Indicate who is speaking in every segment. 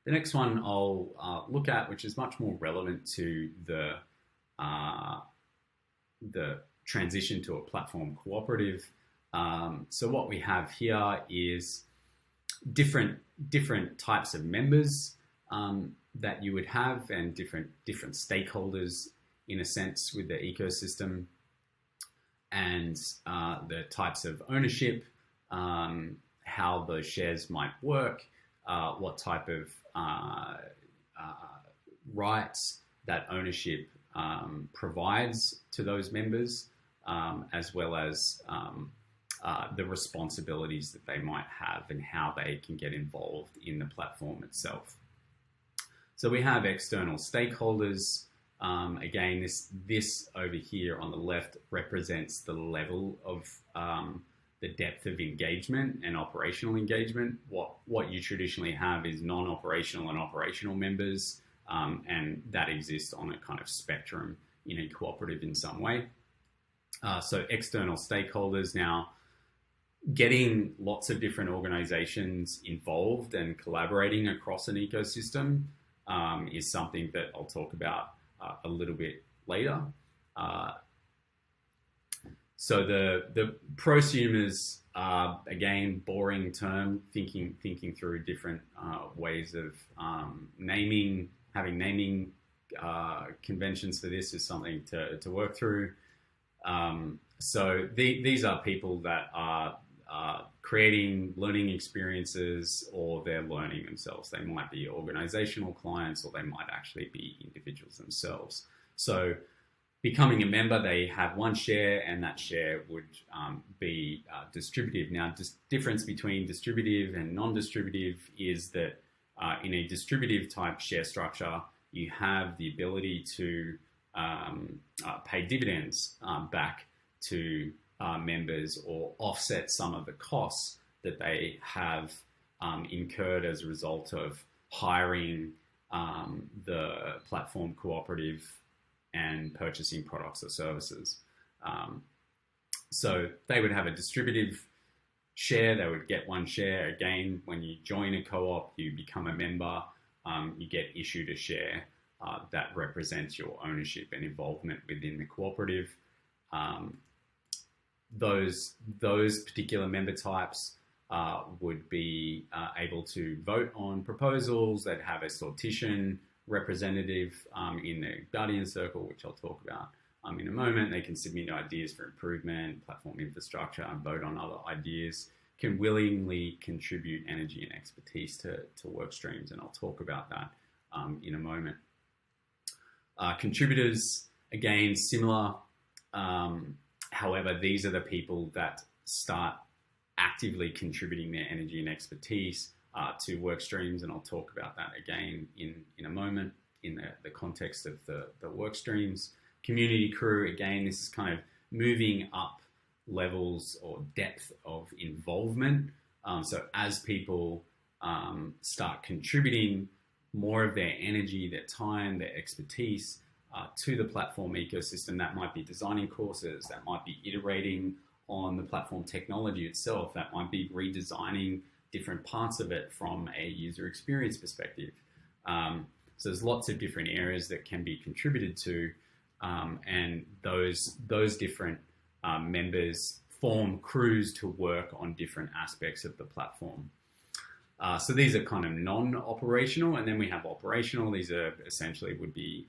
Speaker 1: The next one I'll look at, which is much more relevant to uh, the transition to a platform cooperative. So what we have here is different types of members that you would have, and different stakeholders in a sense with the ecosystem, and the types of ownership, how those shares might work, what type of rights that ownership provides to those members, as well as the responsibilities that they might have and how they can get involved in the platform itself. So we have external stakeholders. Again, this over here on the left represents the level of the depth of engagement and operational engagement. What you traditionally have is non-operational and operational members, and that exists on a kind of spectrum in a cooperative in some way. So external stakeholders, now getting lots of different organizations involved and collaborating across an ecosystem is something that I'll talk about a little bit later. So the prosumers are, again, boring term, thinking through different ways of having naming conventions for this is something to work through. So these are people that are creating learning experiences, or they're learning themselves. They might be organizational clients, or they might actually be individuals themselves. So becoming a member, they have one share, and that share would be distributive. Now, difference between distributive and non-distributive is that in a distributive type share structure, you have the ability to pay dividends back to members, or offset some of the costs that they have incurred as a result of hiring the platform cooperative and purchasing products or services. So they would have a distributive share. They would get one share. Again, when you join a co-op, you become a member, you get issued a share that represents your ownership and involvement within the cooperative. Those particular member types would be able to vote on proposals. They'd have a sortition representative in the Guardian Circle, which I'll talk about in a moment. They can submit ideas for improvement, platform infrastructure, and vote on other ideas. Can willingly contribute energy and expertise to work streams, and I'll talk about that in a moment. Contributors, again, similar. However, these are the people that start actively contributing their energy and expertise to work streams, and I'll talk about that again in a moment in the context of the work streams. Community crew, again, this is kind of moving up levels or depth of involvement. So as people start contributing more of their energy, their time, their expertise to the platform ecosystem, that might be designing courses, that might be iterating on the platform technology itself, that might be redesigning different parts of it from a user experience perspective. So there's lots of different areas that can be contributed to, and those different members form crews to work on different aspects of the platform. So these are kind of non-operational, and then we have operational. These are essentially would be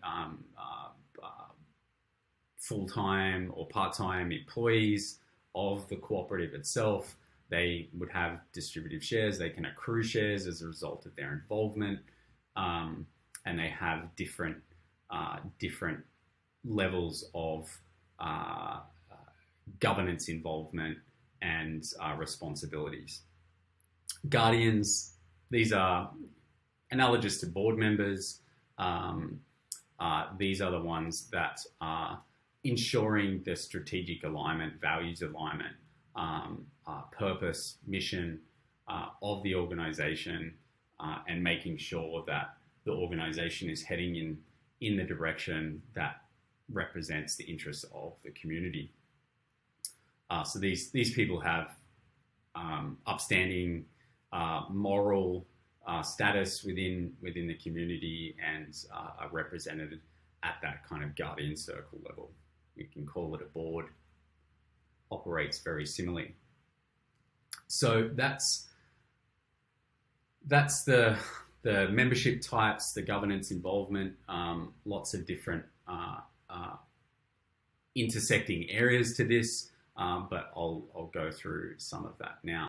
Speaker 1: full-time or part-time employees of the cooperative itself. They would have distributive shares. They can accrue shares as a result of their involvement, and they have different levels of governance involvement and responsibilities. Guardians, these are analogous to board members. These are the ones that are ensuring the strategic alignment, values alignment, purpose, mission of the organization, and making sure that the organization is heading in the direction that represents the interests of the community. So these people have upstanding moral status within the community and are represented at that kind of guardian circle level. You can call it a board. Operates very similarly. So that's the membership types, the governance involvement, lots of different intersecting areas to this, but I'll go through some of that now.